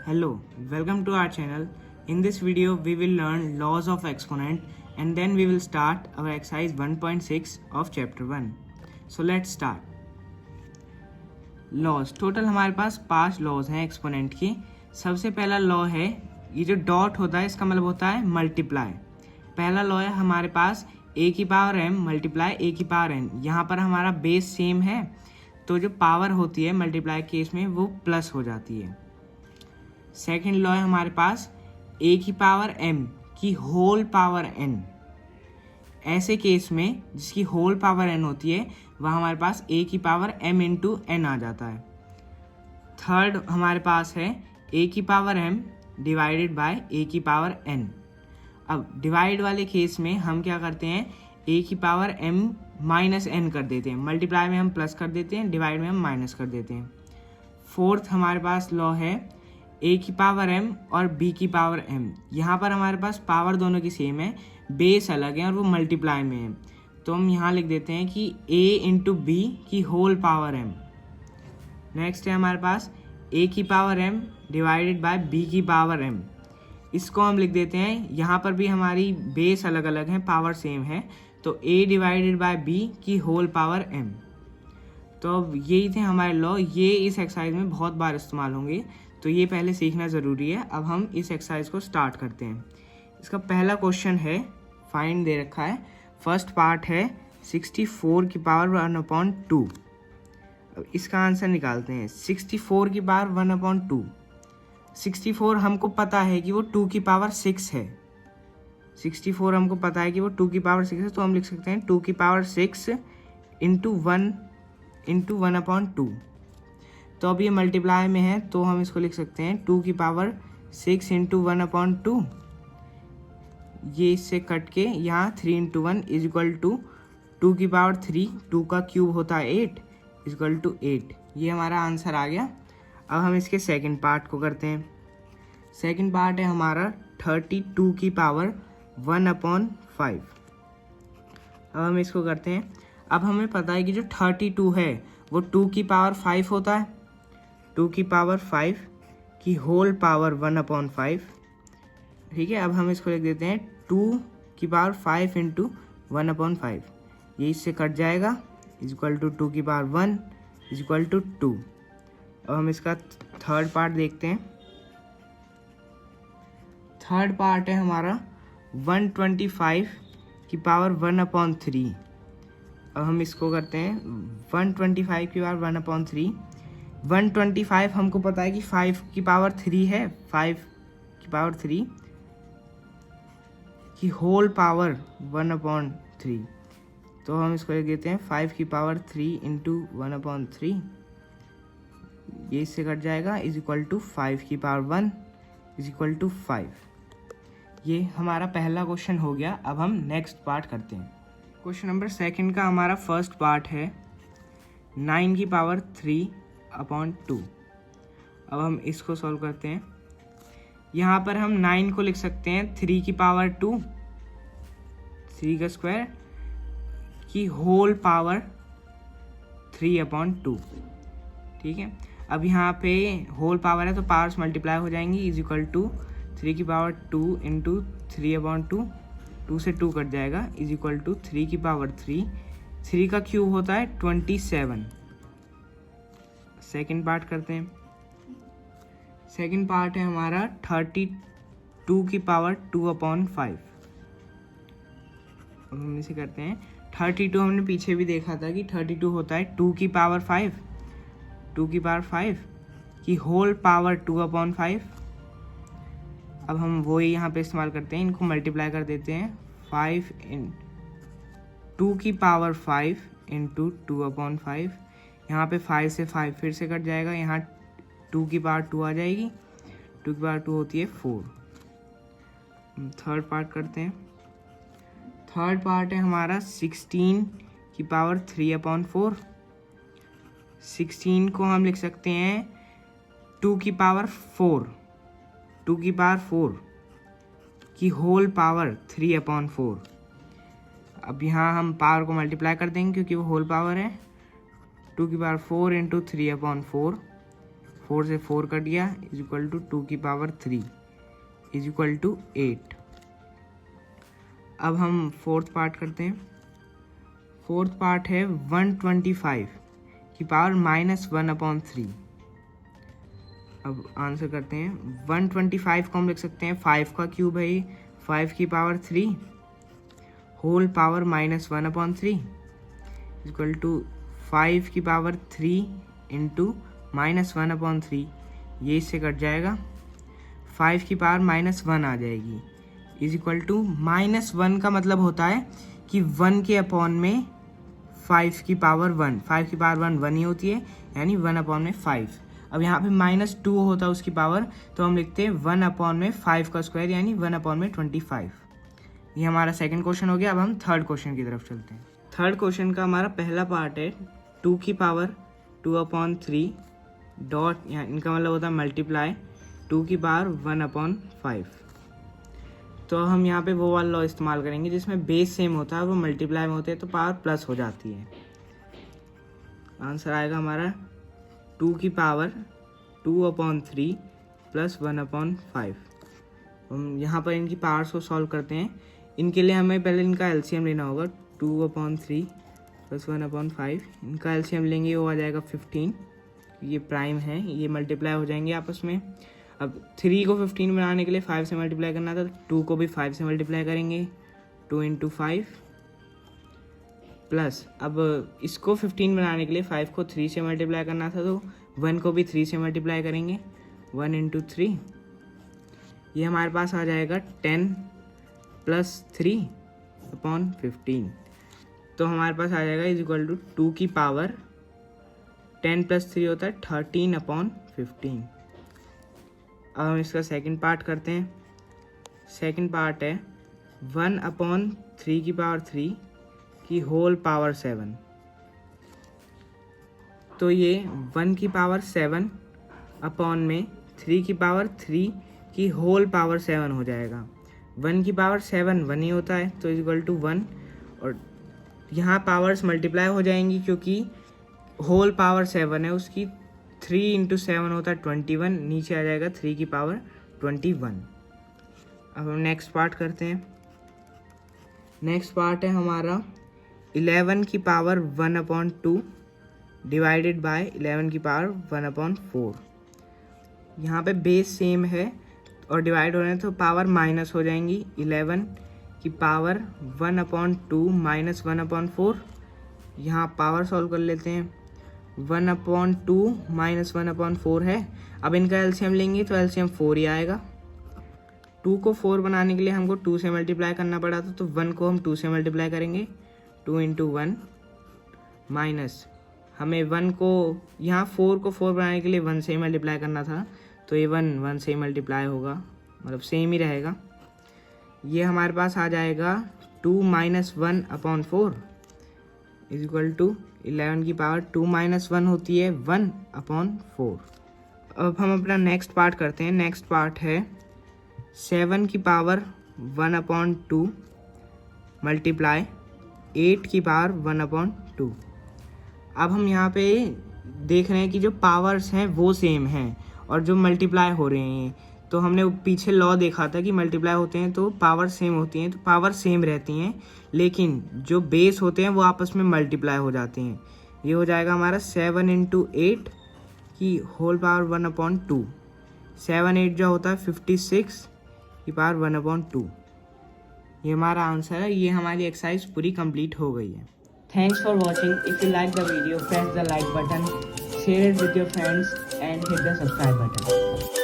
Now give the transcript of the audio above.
Hello, welcome to our channel. In this video, we will learn laws of exponent and then we will start our exercise 1.6 of chapter 1. So let's start. लॉज total हमारे पास 5 laws हैं exponent की। सबसे पहला law है, ये जो डॉट होता है इसका मतलब होता है मल्टीप्लाई। पहला लॉ है हमारे पास a की पावर m मल्टीप्लाई a की पावर n। यहाँ पर हमारा बेस सेम है तो जो पावर होती है मल्टीप्लाई केस में वो प्लस हो जाती है। सेकेंड लॉ है हमारे पास a की पावर m की होल पावर n। ऐसे केस में जिसकी होल पावर n होती है वह हमारे पास a की पावर m इंटू n आ जाता है। थर्ड हमारे पास है a की power m divided by a की पावर n। अब डिवाइड वाले केस में हम क्या करते हैं, a की पावर m माइनस n कर देते हैं। मल्टीप्लाई में हम प्लस कर देते हैं, डिवाइड में हम माइनस कर देते हैं। फोर्थ हमारे पास लॉ है a की पावर m और b की पावर m। यहाँ पर हमारे पास पावर दोनों की सेम है, बेस अलग है और वो मल्टीप्लाई में है, तो हम यहाँ लिख देते हैं कि a इंटू बी की होल पावर m। नेक्स्ट है हमारे पास a की power m divided by b की पावर m। इसको हम लिख देते हैं, यहाँ पर भी हमारी बेस अलग अलग है, पावर सेम है, तो a डिवाइडेड बाय b की होल पावर m। तो अब यही थे हमारे लॉ, ये इस एक्सरसाइज में बहुत बार इस्तेमाल होंगे, तो ये पहले सीखना ज़रूरी है। अब हम इस एक्सरसाइज को स्टार्ट करते हैं। इसका पहला क्वेश्चन है, फाइंड दे रखा है। फर्स्ट पार्ट है 64 की पावर 1/2। अब इसका आंसर निकालते हैं। 64 की पावर 1/2। 64 हमको पता है कि वो 2 की पावर 6 है। 64 हमको पता है कि वो 2 की पावर 6 है, तो हम लिख सकते हैं 2 की पावर 6 इंटू 1/2। तो अब ये मल्टीप्लाई में है तो हम इसको लिख सकते हैं 2 की पावर 6 इंटू 1/2। ये इससे कट के यहाँ 3 इंटू 1 इज इक्वल टू 2 की पावर 3, 2 का क्यूब होता है 8 इज इक्वल टू 8। ये हमारा आंसर आ गया। अब हम इसके सेकंड पार्ट को करते हैं। सेकंड पार्ट है हमारा 32 की पावर 1/5। अब हम इसको करते हैं। अब हमें पता है कि जो 32 है वो 2 की पावर 5 होता है, 2 की पावर 5 की होल पावर 1/5। ठीक है, अब हम इसको लिख देते हैं 2 की पावर 5 इंटू 1/5। ये इससे कट जाएगा, इज इक्वल टू 2 की पावर 1 इज इक्वल टू 2। अब हम इसका थर्ड पार्ट देखते हैं। थर्ड पार्ट है हमारा 125 की पावर 1/3। अब हम इसको करते हैं 125 की पावर 1/3। 125 हमको पता है कि 5 की पावर 3 है, 5 की पावर 3 की होल पावर 1/3। तो हम इसको लिख देते हैं 5 की पावर 3 इंटू 1/3। ये इससे कट जाएगा, इज इक्वल टू 5 की पावर 1 इज इक्वल टू 5। ये हमारा पहला क्वेश्चन हो गया। अब हम नेक्स्ट पार्ट करते हैं। क्वेश्चन नंबर सेकंड का हमारा फर्स्ट पार्ट है 9 की पावर 3/2। अब हम इसको सॉल्व करते हैं। यहाँ पर हम 9 को लिख सकते हैं 3 की पावर 2, 3 का स्क्वायर की होल पावर 3/2। ठीक है, अब यहाँ पे होल पावर है तो पावर्स मल्टीप्लाई हो जाएंगी, इज इक्वल टू 3 की पावर 2 इंटू 3/2। 2 से 2 कट जाएगा, इज इक्वल टू 3 की पावर 3। 3 का क्यूब होता है 27। सेकेंड पार्ट करते हैं। सेकेंड पार्ट है हमारा 32 की पावर 2/5। अब हम इसे करते हैं। 32 हमने पीछे भी देखा था कि 32 होता है 2 की पावर 5, 2 की पावर 5 की होल पावर 2/5। अब हम वही यहाँ पे इस्तेमाल करते हैं, इनको मल्टीप्लाई कर देते हैं। 5 इन 2 की पावर 5 इंटू 2/5। यहाँ पे 5 से 5 फिर से कट जाएगा, यहाँ 2 की पावर 2 आ जाएगी, 2 की पावर 2 होती है 4। थर्ड पार्ट करते हैं। थर्ड पार्ट है हमारा 16 की पावर 3/4। 16 को हम लिख सकते हैं 2 की पावर 4, 2 की पावर 4 की होल पावर 3/4। अब यहाँ हम पावर को मल्टीप्लाई कर देंगे क्योंकि वो होल पावर है। टू की पावर 4 इंटू 3/4, 4 से 4 कट गया, इज इक्वल टू 2 की पावर 3 इज इक्वल टू 8। अब हम फोर्थ पार्ट करते हैं। फोर्थ पार्ट है 125 की पावर -1/3। अब आंसर करते हैं। 125 को हम लिख सकते हैं 5 का क्यूब है ये, 5 की power 3 whole power -1/3 equal to 5 की पावर 3 इंटू -1/3, ये इससे कट जाएगा, 5 की पावर -1 आ जाएगी, इज इक्वल टू -1 का मतलब होता है कि 1 के अपॉन में 5 की पावर 1, 5 की पावर 1 ही होती है, यानी 1/5। अब यहाँ पे -2 होता है उसकी पावर, तो हम लिखते हैं 1/5 का स्क्वायर, यानी 1/25। ये हमारा सेकंड क्वेश्चन हो गया। अब हम थर्ड क्वेश्चन की तरफ चलते हैं। थर्ड क्वेश्चन का हमारा पहला पार्ट है 2 की पावर 2/3 डॉट, यहाँ इनका मतलब होता है मल्टीप्लाई 2 की पावर 1/5। तो हम यहाँ पे वो वाला लॉ इस्तेमाल करेंगे जिसमें बेस सेम होता है, वो मल्टीप्लाई में होते हैं तो पावर प्लस हो जाती है। आंसर आएगा हमारा 2 की पावर 2/3 प्लस 1/5। हम यहाँ पर इनकी पावर्स को सॉल्व करते हैं। इनके लिए हमें पहले इनका एलसीएम लेना होगा, 2/3 प्लस 1/5, इनका एलसीएम लेंगे वो आ जाएगा 15। ये प्राइम है, ये मल्टीप्लाई हो जाएंगे आपस में। अब 3 को 15 बनाने के लिए 5 से मल्टीप्लाई करना था, 2 को भी 5 से मल्टीप्लाई करेंगे, 2 इंटू 5 प्लस, अब इसको 15 बनाने के लिए 5 को 3 से मल्टीप्लाई करना था, तो 1 को भी 3 से मल्टीप्लाई करेंगे, 1 इंटू 3, ये हमारे पास आ जाएगा 10 प्लस 3/15। तो हमारे पास आ जाएगा इज इक्वल टू 2 की पावर 10 प्लस 3 होता है 13/15। अब हम इसका सेकंड पार्ट करते हैं। सेकंड पार्ट है 1/3 की पावर 3 की होल पावर 7। तो ये 1 की पावर 7 अपॉन में 3 की पावर 3 की होल पावर 7 हो जाएगा। 1 की पावर 7 1 ही होता है, तो इज इक्वल टू 1, और यहाँ पावर्स मल्टीप्लाई हो जाएंगी क्योंकि होल पावर 7 है, उसकी 3 इंटू 7 होता है 21, नीचे आ जाएगा 3 की पावर 21। अब हम नेक्स्ट पार्ट करते हैं। नेक्स्ट पार्ट है हमारा 11 की पावर 1/2 डिवाइडेड बाय 11 की पावर 1/4। यहाँ पे बेस सेम है और डिवाइड हो रहे हैं तो पावर माइनस हो जाएंगी। 11 की पावर 1/2 माइनस 1/4, यहाँ पावर सॉल्व कर लेते हैं। 1/2 माइनस 1/4 है। अब इनका एलसीएम लेंगे तो एलसीएम 4 ही आएगा। 2 को 4 बनाने के लिए हमको 2 से मल्टीप्लाई करना पड़ा था, तो 1 को हम 2 से मल्टीप्लाई करेंगे, 2 इंटू 1 माइनस, हमें 1 को यहाँ 4 को 4 बनाने के लिए 1 से ही मल्टीप्लाई करना था, तो ये 1 से ही मल्टीप्लाई होगा, मतलब सेम ही रहेगा। ये हमारे पास आ जाएगा 2 माइनस 1/4 इज इक्वल टू 11 की पावर 2 माइनस 1 होती है 1/4। अब हम अपना नेक्स्ट पार्ट करते हैं। नेक्स्ट पार्ट है 7 की पावर 1/2 मल्टीप्लाई 8 की पावर 1/2। अब हम यहाँ पे देख रहे हैं कि जो पावर्स हैं वो सेम हैं और जो मल्टीप्लाई हो रहे हैं, तो हमने पीछे लॉ देखा था कि मल्टीप्लाई होते हैं तो पावर सेम होती हैं, तो पावर सेम रहती हैं, लेकिन जो बेस होते हैं वो आपस में मल्टीप्लाई हो जाते हैं। ये हो जाएगा हमारा 7 इंटू 8 की होल पावर 1/2। 7 8 जो होता है 56 की पावर 1/2। ये हमारा आंसर है। ये हमारी एक्सरसाइज पूरी कंप्लीट हो गई है। Thanks for watching. If you like the video, press the like button, share it with your friends and hit the subscribe button.